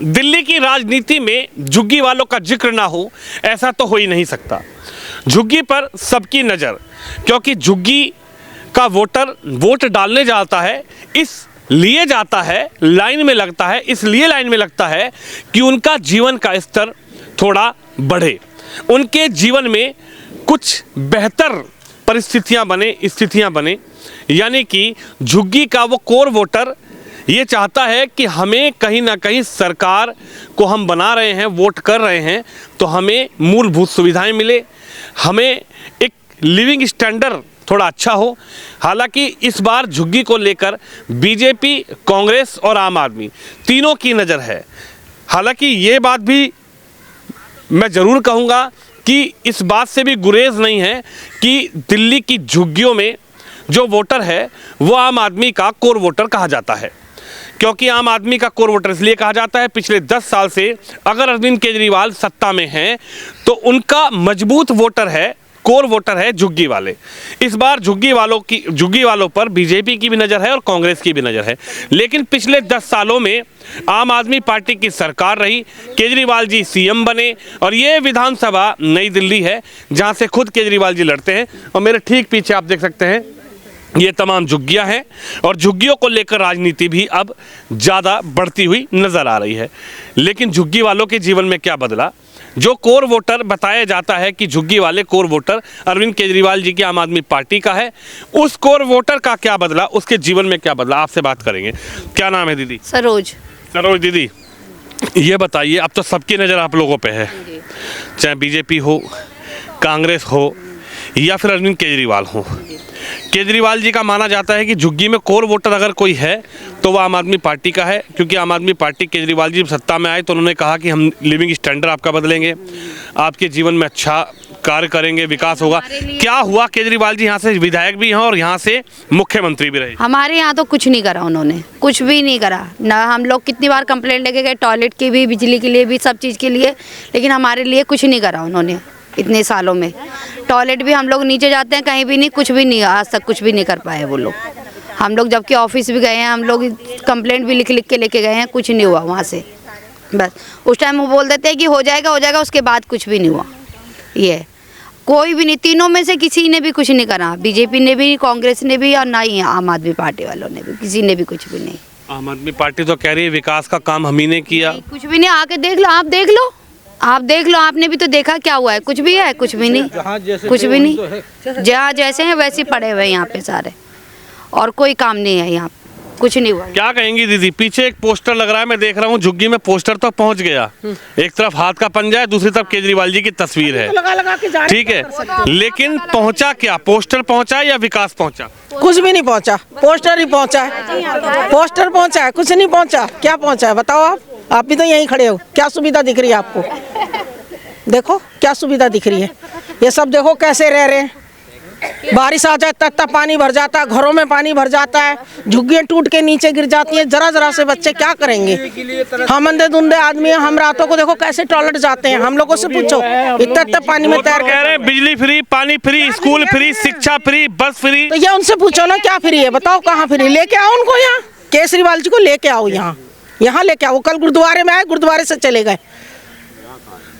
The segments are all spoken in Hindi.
दिल्ली की राजनीति में झुग्गी वालों का जिक्र ना हो, ऐसा तो हो ही नहीं सकता। झुग्गी पर सबकी नज़र, क्योंकि झुग्गी का वोटर वोट डालने जाता है, इसलिए जाता है, लाइन में लगता है, इसलिए लाइन में लगता है कि उनका जीवन का स्तर थोड़ा बढ़े, उनके जीवन में कुछ बेहतर परिस्थितियां बने, स्थितियां बने। यानी कि झुग्गी का वो कोर वोटर ये चाहता है कि हमें कहीं ना कहीं सरकार को हम बना रहे हैं, वोट कर रहे हैं, तो हमें मूलभूत सुविधाएं मिले, हमें एक लिविंग स्टैंडर्ड थोड़ा अच्छा हो। हालांकि इस बार झुग्गी को लेकर बीजेपी, कांग्रेस और आम आदमी तीनों की नज़र है। हालांकि ये बात भी मैं ज़रूर कहूँगा कि इस बात से भी गुरेज नहीं है कि दिल्ली की झुग्गियों में जो वोटर है वो आम आदमी का कोर वोटर कहा जाता है। क्योंकि आम आदमी का कोर वोटर इसलिए कहा जाता है, पिछले 10 साल से अगर अरविंद केजरीवाल सत्ता में हैं तो उनका मजबूत वोटर है, कोर वोटर है झुग्गी वाले। इस बार झुग्गी वालों पर बीजेपी की भी नज़र है और कांग्रेस की भी नज़र है। लेकिन पिछले 10 सालों में आम आदमी पार्टी की सरकार रही, केजरीवाल जी सीएम बने और ये विधानसभा नई दिल्ली है जहाँ से खुद केजरीवाल जी लड़ते हैं। और मेरे ठीक पीछे आप देख सकते हैं ये तमाम झुग्गियां हैं और झुग्गियों को लेकर राजनीति भी अब ज़्यादा बढ़ती हुई नज़र आ रही है। लेकिन झुग्गी वालों के जीवन में क्या बदला? जो कोर वोटर बताया जाता है कि झुग्गी वाले कोर वोटर अरविंद केजरीवाल जी की आम आदमी पार्टी का है, उस कोर वोटर का क्या बदला, उसके जीवन में क्या बदला, आपसे बात करेंगे। क्या नाम है दीदी? सरोज। सरोज दीदी, ये बताइए, अब तो सबकी नज़र आप लोगों पे है, चाहे बीजेपी हो, कांग्रेस हो या फिर अरविंद केजरीवाल हो। केजरीवाल जी का माना जाता है कि झुग्गी में कोर वोटर अगर कोई है तो वो आम आदमी पार्टी का है, क्योंकि आम आदमी पार्टी, केजरीवाल जी सत्ता में आए तो उन्होंने कहा कि हम लिविंग स्टैंडर्ड आपका बदलेंगे, आपके जीवन में अच्छा कार्य करेंगे, विकास होगा। क्या हुआ? केजरीवाल जी यहाँ से विधायक भी हैं और यहाँ से मुख्यमंत्री भी रहे। हमारे यहाँ तो कुछ नहीं करा उन्होंने, कुछ भी नहीं करा ना। हम लोग कितनी बार कंप्लेंट लेके गए, टॉयलेट की भी, बिजली के लिए भी, सब चीज़ के लिए, लेकिन हमारे लिए कुछ नहीं करा उन्होंने इतने सालों में। टॉयलेट भी हम लोग नीचे जाते हैं, कहीं भी नहीं, कुछ भी नहीं, आज तक कुछ भी नहीं कर पाए वो लोग। हम लोग जबकि ऑफिस भी गए हैं, हम लोग कंप्लेंट भी लिख के लेके गए हैं, कुछ नहीं हुआ वहाँ से। बस उस टाइम वो बोल देते हैं कि हो जाएगा, उसके बाद कुछ भी नहीं हुआ। ये कोई भी नहीं, तीनों में से किसी ने भी कुछ नहीं करा, बीजेपी ने भी, कांग्रेस ने भी और ना ही आम आदमी पार्टी वालों ने भी, किसी ने भी कुछ भी नहीं। आम आदमी पार्टी तो कह रही है विकास का काम हम ही ने किया, कुछ भी नहीं। आके देख लो, आप देख लो, आप देख लो, आपने भी तो देखा क्या हुआ है, कुछ भी है? कुछ भी नहीं, कुछ भी नहीं। जहाँ जैसे हैं वैसे पड़े हुए यहाँ पे सारे, और कोई काम नहीं है यहाँ, कुछ नहीं हुआ। क्या कहेंगी दीदी? पीछे एक पोस्टर लग रहा है, मैं देख रहा हूँ झुग्गी में पोस्टर तो पहुँच गया, एक तरफ हाथ का पंजा है, दूसरी तरफ केजरीवाल जी की तस्वीर है, ठीक है, लेकिन पहुँचा क्या? पोस्टर पहुँचा या विकास पहुँचा? कुछ भी नहीं पहुँचा, पोस्टर ही पहुँचा है, पोस्टर पहुँचा है, कुछ नहीं पहुँचा। क्या पहुँचा है बताओ? आप भी तो यहीं खड़े हो, क्या सुविधा दिख रही है आपको? देखो क्या सुविधा दिख रही है। ये सब देखो कैसे रह रहे हैं, बारिश आ जाए तब पानी भर जाता है, घरों में पानी भर जाता है, झुग्गियां टूट के नीचे गिर जाती हैं। जरा से बच्चे क्या करेंगे? हम अंधे धुंधे आदमी हैं, हम रातों को देखो कैसे टॉयलेट जाते हैं, हम लोगों से पूछो। इतना पानी में तैर कह रहे हैं बिजली फ्री, पानी फ्री, स्कूल फ्री, शिक्षा फ्री, बस फ्री। तो ये उनसे पूछो ना क्या फ्री है, बताओ कहाँ फ्री? लेके आओ उनको यहाँ, केजरीवाल जी को लेके आओ यहाँ लेके आओ। कल गुरुद्वारे में आए, गुरुद्वारे से चले गए।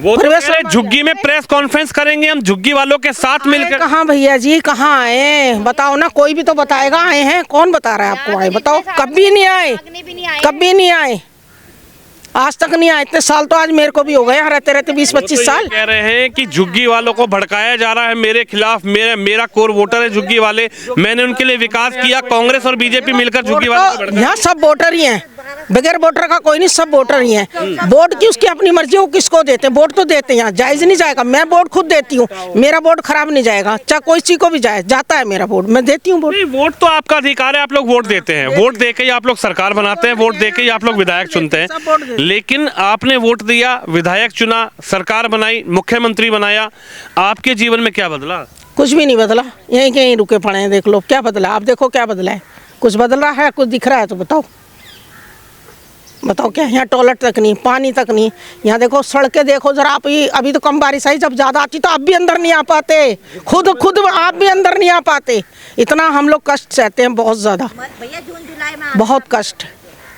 वो तो झुग्गी में प्रेस कॉन्फ्रेंस करेंगे हम झुग्गी वालों के साथ मिलकर। कहाँ भैया जी, कहाँ आए बताओ ना, कोई भी तो बताएगा आए हैं। कौन बता रहा है आपको आए? बताओ, कभी नहीं आए, कभी नहीं आए, आज तक नहीं आए। इतने साल तो आज मेरे को भी हो गए यहाँ रहते रहते, 20-25 साल। कह रहे हैं कि झुग्गी वालों को भड़काया जा रहा है मेरे खिलाफ, मेरा कोर वोटर है झुग्गी वाले, मैंने उनके लिए विकास किया। कांग्रेस और बीजेपी मिलकर झुग्गी वालों को, यहाँ सब वोटर ही हैं, बगैर वोटर का कोई नहीं, सब वोटर ही हैं। वोट की उसकी अपनी मर्जी, वो किसको देते हैं? वोट तो देते हैं, यहाँ जायज नहीं जाएगा। मैं वोट खुद देती हूँ, मेरा वोट खराब नहीं जाएगा, चाहे कोई चीज को भी जाता है मेरा वोट, मैं देती हूँ वोट। वोट तो आपका अधिकार है, आप लोग वोट देते हैं, वोट देके ही आप लोग सरकार बनाते हैं, वोट देके ही आप लोग विधायक चुनते हैं। लेकिन आपने वोट दिया, विधायक चुना, सरकार बनाई, मुख्यमंत्री बनाया, आपके जीवन में क्या बदला? कुछ भी नहीं बदला, यहीं कहीं रुके पड़े हैं। देख लो क्या बदला, आप देखो क्या बदला है? कुछ बदल रहा है? कुछ दिख रहा है तो बताओ, बताओ क्या? यहाँ टॉयलेट तक नहीं, पानी तक नहीं। यहाँ देखो सड़कें देखो जरा आप, अभी तो कम बारिश आई, जब ज़्यादा आती तो आप भी अंदर नहीं आ पाते, खुद आप भी अंदर नहीं आ पाते। इतना हम लोग कष्ट सहते हैं, बहुत ज़्यादा, बहुत कष्ट।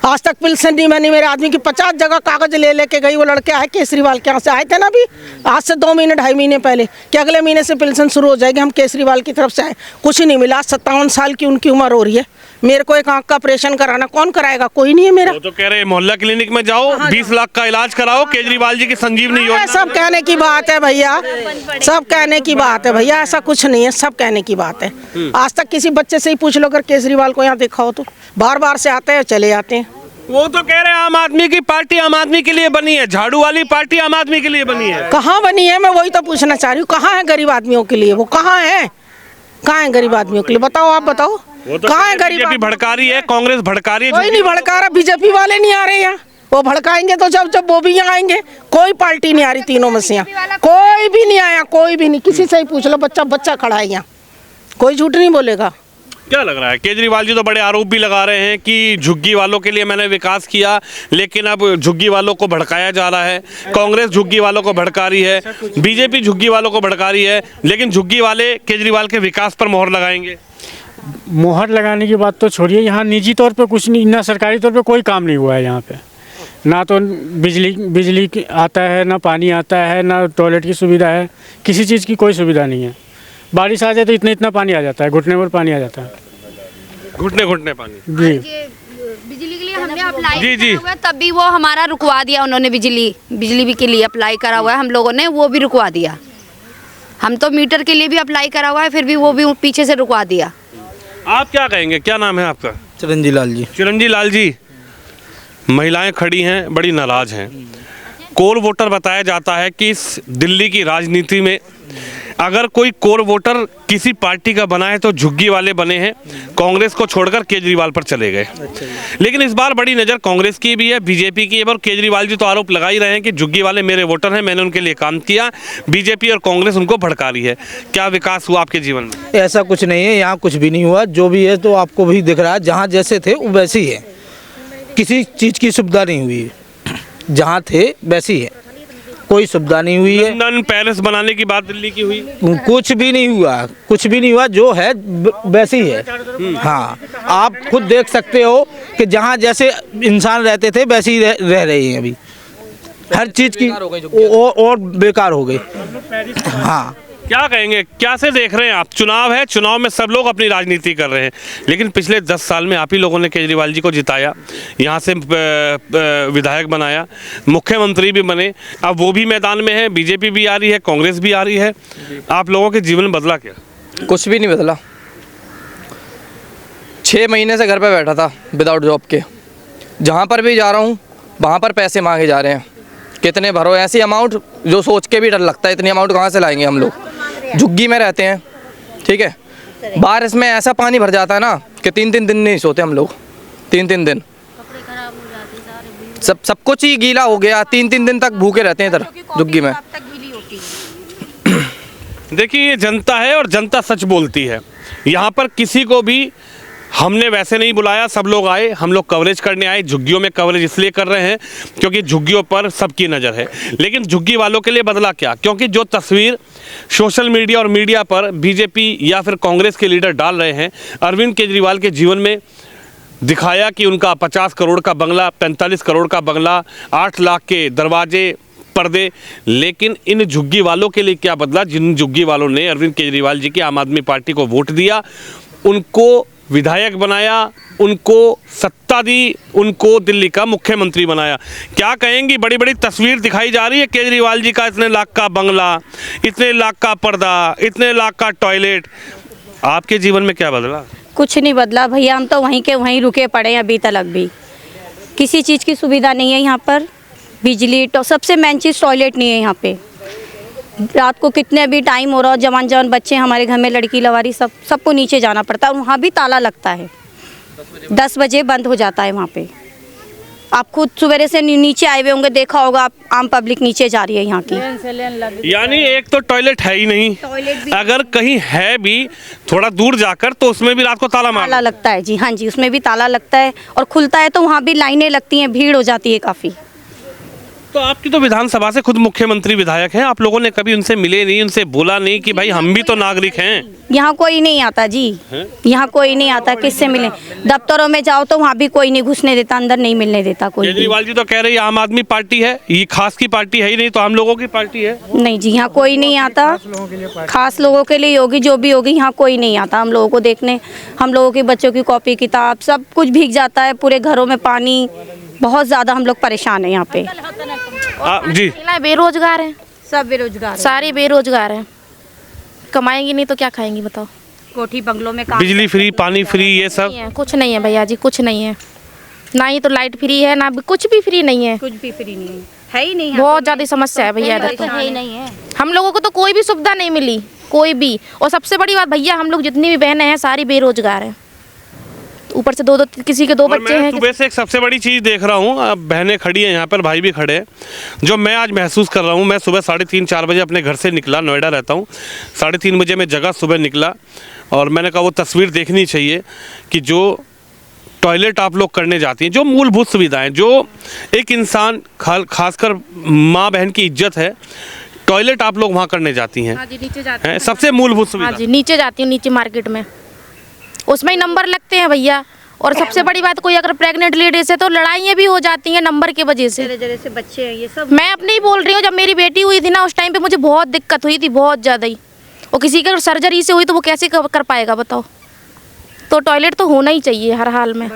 आज तक पेंशन नहीं बनी मेरे आदमी की। 50 जगह कागज ले लेके गई वो लड़के आए केजरीवाल के यहाँ से आए थे ना अभी, आज से 2 महीने 2.5 महीने पहले कि अगले महीने से पेंशन शुरू हो जाएगी। हम केजरीवाल की तरफ से आए, कुछ नहीं मिला। 57 साल की उनकी उम्र हो रही है। मेरे को एक आंख का ऑपरेशन कराना कौन कराएगा? कोई नहीं है मेरा। वो तो कह रहे हैं मोहल्ला क्लिनिक में जाओ 20 लाख का इलाज कराओ, केजरीवाल जी की संजीवनी योजना। सब कहने की बात है भैया, सब कहने की बात है भैया, ऐसा कुछ नहीं है, सब कहने की बात है। आज तक किसी बच्चे से ही पूछ लो अगर केजरीवाल को यहाँ देखा हो तो, बार बार से आते हैं चले जाते हैं। वो तो कह रहे हैं आम आदमी की पार्टी आम आदमी के लिए बनी है, झाड़ू वाली पार्टी आम आदमी के लिए बनी है। कहाँ बनी है? मैं वही तो पूछना चाह रही हूँ, कहाँ है गरीब आदमियों के लिए? वो कहाँ है? कहाँ है गरीब आदमियों के लिए? बताओ, आप बताओ, वो तो कहाँ है गरीब? बीजेपी भड़का रही है, कांग्रेस भड़का रही है। कोई नहीं भड़का रहा, बीजेपी वाले नहीं आ रहे यहाँ। वो भड़काएंगे तो जब वो भी यहाँ आएंगे। कोई पार्टी नहीं आ रही तीनों में से यहाँ, कोई भी नहीं आया, कोई भी नहीं। किसी से ही पूछ लो, बच्चा खड़ा है यहाँ, कोई झूठ नहीं बोलेगा। क्या लग रहा है? केजरीवाल जी तो बड़े आरोप भी लगा रहे हैं कि झुग्गी वालों के लिए मैंने विकास किया, लेकिन अब झुग्गी वालों को भड़काया जा रहा है। कांग्रेस झुग्गी वालों को भड़का रही है, बीजेपी झुग्गी वालों को भड़का रही है, लेकिन झुग्गी वाले केजरीवाल के विकास पर मोहर लगाएंगे। मोहर लगाने की बात तो छोड़िए, यहाँ निजी तौर पे कुछ नहीं, ना सरकारी तौर पे कोई काम नहीं हुआ है यहाँ पे। ना तो बिजली आता है, ना पानी आता है, ना टॉयलेट की सुविधा है, किसी चीज़ की कोई सुविधा नहीं है। बारिश आ जाए तो इतना पानी आ जाता है, घुटने पर पानी आ जाता है, घुटने पानी। जी बिजली के लिए हमने अप्लाई जी। करा हुआ है, तब भी वो हमारा रुकवा दिया उन्होंने। बिजली भी के लिए अप्लाई करा हुआ है हम लोगों ने, वो भी रुकवा दिया। हम तो मीटर के लिए भी अप्लाई करा हुआ है, फिर भी वो भी पीछे से रुकवा दिया। आप क्या कहेंगे? क्या नाम है आपका? चिरंजी लाल जी। चिरंजी लाल जी, महिलाएं खड़ी हैं, बड़ी नाराज हैं। कोर वोटर बताया जाता है कि इस दिल्ली की राजनीति में अगर कोई कोर वोटर किसी पार्टी का बना है तो झुग्गी वाले बने हैं, कांग्रेस को छोड़कर केजरीवाल पर चले गए। लेकिन इस बार बड़ी नज़र कांग्रेस की भी है, बीजेपी की है, और केजरीवाल जी तो आरोप लगा ही रहे हैं कि झुग्गी वाले मेरे वोटर हैं, मैंने उनके लिए काम किया। बीजेपी और कांग्रेस उनको भड़का रही है। क्या विकास हुआ आपके जीवन में? ऐसा कुछ नहीं है, यहाँ कुछ भी नहीं हुआ। जो भी है तो आपको भी दिख रहा है, जहाँ जैसे थे वो वैसे ही है। किसी चीज़ की सुविधा नहीं हुई, जहाँ थे वैसी है, कोई सुविधा नहीं हुई है। लंदन पेरिस बनाने की बात दिल्ली की हुई, कुछ भी नहीं हुआ, कुछ भी नहीं हुआ। जो है वैसी है। हाँ, आप खुद देख सकते हो कि जहाँ जैसे इंसान रहते थे वैसे ही रह रहे हैं अभी। हर चीज़ की और बेकार हो गई। हाँ, क्या कहेंगे? क्या से देख रहे हैं आप? चुनाव है, चुनाव में सब लोग अपनी राजनीति कर रहे हैं, लेकिन पिछले 10 साल में आप ही लोगों ने केजरीवाल जी को जिताया, यहाँ से विधायक बनाया, मुख्यमंत्री भी बने, अब वो भी मैदान में है, बीजेपी भी आ रही है, कांग्रेस भी आ रही है। आप लोगों के जीवन में बदला क्या? कुछ भी नहीं बदला। 6 महीने से घर पे बैठा था विदाउट जॉब के। जहाँ पर भी जा रहा हूँ वहाँ पर पैसे मांगे जा रहे हैं। कितने भरो? ऐसी अमाउंट जो सोच के भी डर लगता है, इतनी अमाउंट कहाँ से लाएंगे हम लोग? झुग्गी में रहते हैं, ठीक है। बारिश में ऐसा पानी भर जाता है ना कि 3-3 दिन नहीं सोते हम लोग। 3-3 दिन सब कुछ ही गीला हो गया। 3-3 दिन तक भूखे रहते हैं इधर झुग्गी में। देखिए, ये जनता है और जनता सच बोलती है। यहाँ पर किसी को भी हमने वैसे नहीं बुलाया, सब लोग आए, हम लोग कवरेज करने आए। झुग्गियों में कवरेज इसलिए कर रहे हैं क्योंकि झुग्गियों पर सबकी नज़र है। लेकिन झुग्गी वालों के लिए बदला क्या? क्योंकि जो तस्वीर सोशल मीडिया और मीडिया पर बीजेपी या फिर कांग्रेस के लीडर डाल रहे हैं, अरविंद केजरीवाल के जीवन में दिखाया कि उनका 50 करोड़ का बंगला, 45 करोड़ का बंगला, 8 लाख के दरवाजे, पर्दे। लेकिन इन झुग्गी वालों के लिए क्या बदला? जिन झुग्गी वालों ने अरविंद केजरीवाल जी की आम आदमी पार्टी को वोट दिया, उनको विधायक बनाया, उनको सत्ता दी, उनको दिल्ली का मुख्यमंत्री बनाया। क्या कहेंगी? बड़ी बड़ी तस्वीर दिखाई जा रही है केजरीवाल जी का, इतने लाख का बंगला, इतने लाख का पर्दा, इतने लाख का टॉयलेट। आपके जीवन में क्या बदला? कुछ नहीं बदला भैया, हम तो वहीं के वहीं रुके पड़े हैं अभी तक भी। किसी चीज़ की सुविधा नहीं है यहाँ पर। बिजली तो सबसे मेन चीज़ टॉयलेट नहीं है यहाँ पे। रात को कितने भी टाइम हो रहा हो, जवान बच्चे हमारे घर में, लड़की लवारी सबको नीचे जाना पड़ता है। वहाँ भी ताला लगता है, 10 बजे बंद हो जाता है वहाँ पे। आप खुद सवेरे से नीचे आए हुए होंगे, देखा होगा आप, आम पब्लिक नीचे जा रही है यहाँ की। यानी एक तो टॉयलेट है ही नहीं, अगर कहीं है भी थोड़ा दूर जाकर तो उसमें भी रात को ताला लगता है जी। हाँ जी, उसमें भी ताला लगता है और खुलता है तो वहाँ भी लाइनें लगती हैं, भीड़ हो जाती है काफ़ी। तो आपकी तो विधानसभा से खुद मुख्यमंत्री विधायक हैं, आप लोगों ने कभी उनसे मिले नहीं, उनसे बोला नहीं कि भाई हम भी तो नागरिक हैं? यहाँ कोई नहीं आता जी, यहाँ कोई नहीं आता, किससे मिले? दफ्तरों में जाओ तो वहाँ भी कोई नहीं घुसने देता, अंदर नहीं मिलने देता कोई भी। केजरीवाल जी तो कह रहे हैं आम आदमी पार्टी है, ये खास की पार्टी है ही नहीं, तो हम लोगों की पार्टी है। नहीं जी, यहाँ कोई नहीं आता, खास लोगों के लिए होगी, जो भी होगी, यहाँ कोई नहीं आता हम लोगों को देखने। हम लोगों के बच्चों की कॉपी किताब सब कुछ भीग जाता है, पूरे घरों में पानी, बहुत ज़्यादा हम लोग परेशान हैं यहाँ पे। जी, बेरोजगार हैं, सब बेरोजगार, सारे बेरोजगार हैं, कमाएंगी नहीं तो क्या खाएंगी बताओ? कोठी बंगलों में काम, बिजली फ्री, पानी फ्री, ये सब नहीं है, कुछ नहीं है भैया जी, कुछ नहीं है, ना ही तो लाइट फ्री है, ना कुछ भी फ्री नहीं है, कुछ भी फ्री नहीं है ही नहीं। बहुत ज़्यादा समस्या है भैया इधर तो। है ही नहीं है, हम लोगों को तो कोई भी सुविधा नहीं मिली, कोई भी। और सबसे बड़ी बात भैया, हम लोग जितनी भी बहनें हैं सारी बेरोजगार हैं, ऊपर से दो किसी के 2 बच्चे हैं। सुबह से एक सबसे बड़ी चीज़ देख रहा हूँ, बहनें खड़ी हैं यहाँ पर, भाई भी खड़े हैं, जो मैं आज महसूस कर रहा हूँ। मैं सुबह 3:30-4 बजे अपने घर से निकला, नोएडा रहता हूँ, 3:30 बजे मैं जगह सुबह निकला और मैंने कहा वो तस्वीर देखनी चाहिए कि जो टॉयलेट आप लोग करने जाती हैं, जो मूलभूत सुविधाएं, जो एक इंसान खासकर माँ बहन की इज्जत है, टॉयलेट आप लोग वहाँ करने जाती हैं। हाँ जी, नीचे जाती हैं, सबसे मूलभूत हाँ सुविधा। जी, नीचे जाती हूँ, नीचे मार्केट में, उसमें ही नंबर लगते हैं भैया। और सबसे बड़ी बात, कोई अगर प्रेग्नेंट लेडीज है तो लड़ाइयाँ भी हो जाती हैं नंबर की वजह से। जरे से बच्चे हैं ये सब। मैं अपने ही बोल रही हूँ, जब मेरी बेटी हुई थी ना, उस टाइम पे मुझे बहुत दिक्कत हुई थी, बहुत ज़्यादा ही। और किसी की अगर सर्जरी से हुई तो वो कैसे कर पाएगा बताओ? तो टॉयलेट तो होना ही चाहिए हर हाल में।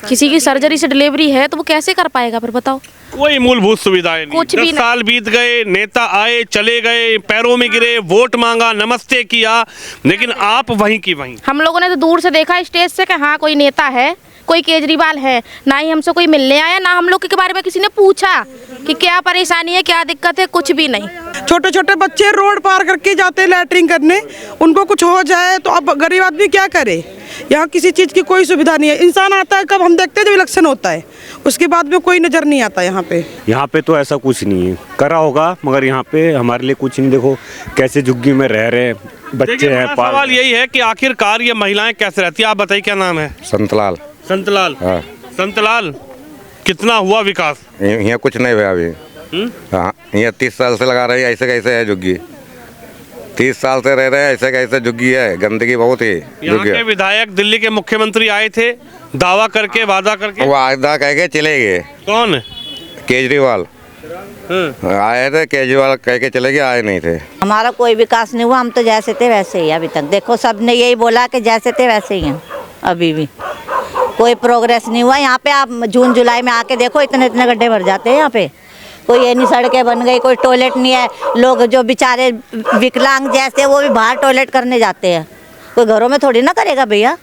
किसी की सर्जरी से डिलीवरी है तो वो कैसे कर पाएगा फिर बताओ? कोई मूलभूत सुविधाएं नहीं। कुछ भी 10 साल बीत गए, नेता आए चले गए, पैरों में गिरे, वोट मांगा, नमस्ते किया, लेकिन आप वहीं की वहीं। हम लोगों ने तो दूर से देखा स्टेज से कि हाँ कोई नेता है, कोई केजरीवाल है, ना ही हमसे कोई मिलने आया, ना हम लोग के बारे में किसी ने पूछा कि क्या परेशानी है, क्या दिक्कत है, कुछ भी नहीं। छोटे छोटे बच्चे रोड पार करके जाते हैं लैटरिन करने, उनको कुछ हो जाए तो अब गरीब आदमी क्या करे? यहाँ किसी चीज़ की कोई सुविधा नहीं है। इंसान आता है कब? हम देखते हैं जब इलेक्शन होता है, उसके बाद में कोई नज़र नहीं आता यहाँ पे। यहाँ पे तो ऐसा कुछ नहीं है, करा होगा मगर यहाँ पे हमारे लिए कुछ नहीं। देखो कैसे झुग्गी में रह रहे बच्चे हैं। सवाल यही है कि आखिरकार ये महिलाएं कैसे रहती है? आप बताइए, क्या नाम है? संतलाल। संतलाल। हाँ। संतलाल, कितना हुआ विकास? यहाँ कुछ नहीं हुआ अभी। हाँ, यहाँ 30 साल से लगा रहे हैं, ऐसे कैसे है झुग्गी? 30 साल से रह रहे हैं, ऐसे कैसे झुग्गी है? गंदगी बहुत है। यहाँ के विधायक, दिल्ली के मुख्यमंत्री आए थे, दावा करके, वादा करके, वो वादा कह के चले गए। कौन? केजरीवाल आए थे, केजरीवाल कह के चले गए, आए नहीं थे। हमारा कोई विकास नहीं हुआ, हम तो जैसे थे वैसे ही अभी तक। देखो सबने यही बोला कि जैसे थे वैसे ही हैं, अभी भी कोई प्रोग्रेस नहीं हुआ। यहाँ पे आप जून जुलाई में आके देखो, इतने इतने गड्ढे भर जाते हैं यहाँ पे। कोई ये नहीं सड़कें बन गई, कोई टॉयलेट नहीं है। लोग जो बेचारे विकलांग जैसे वो भी बाहर टॉयलेट करने जाते हैं, कोई घरों में थोड़ी ना करेगा भैया।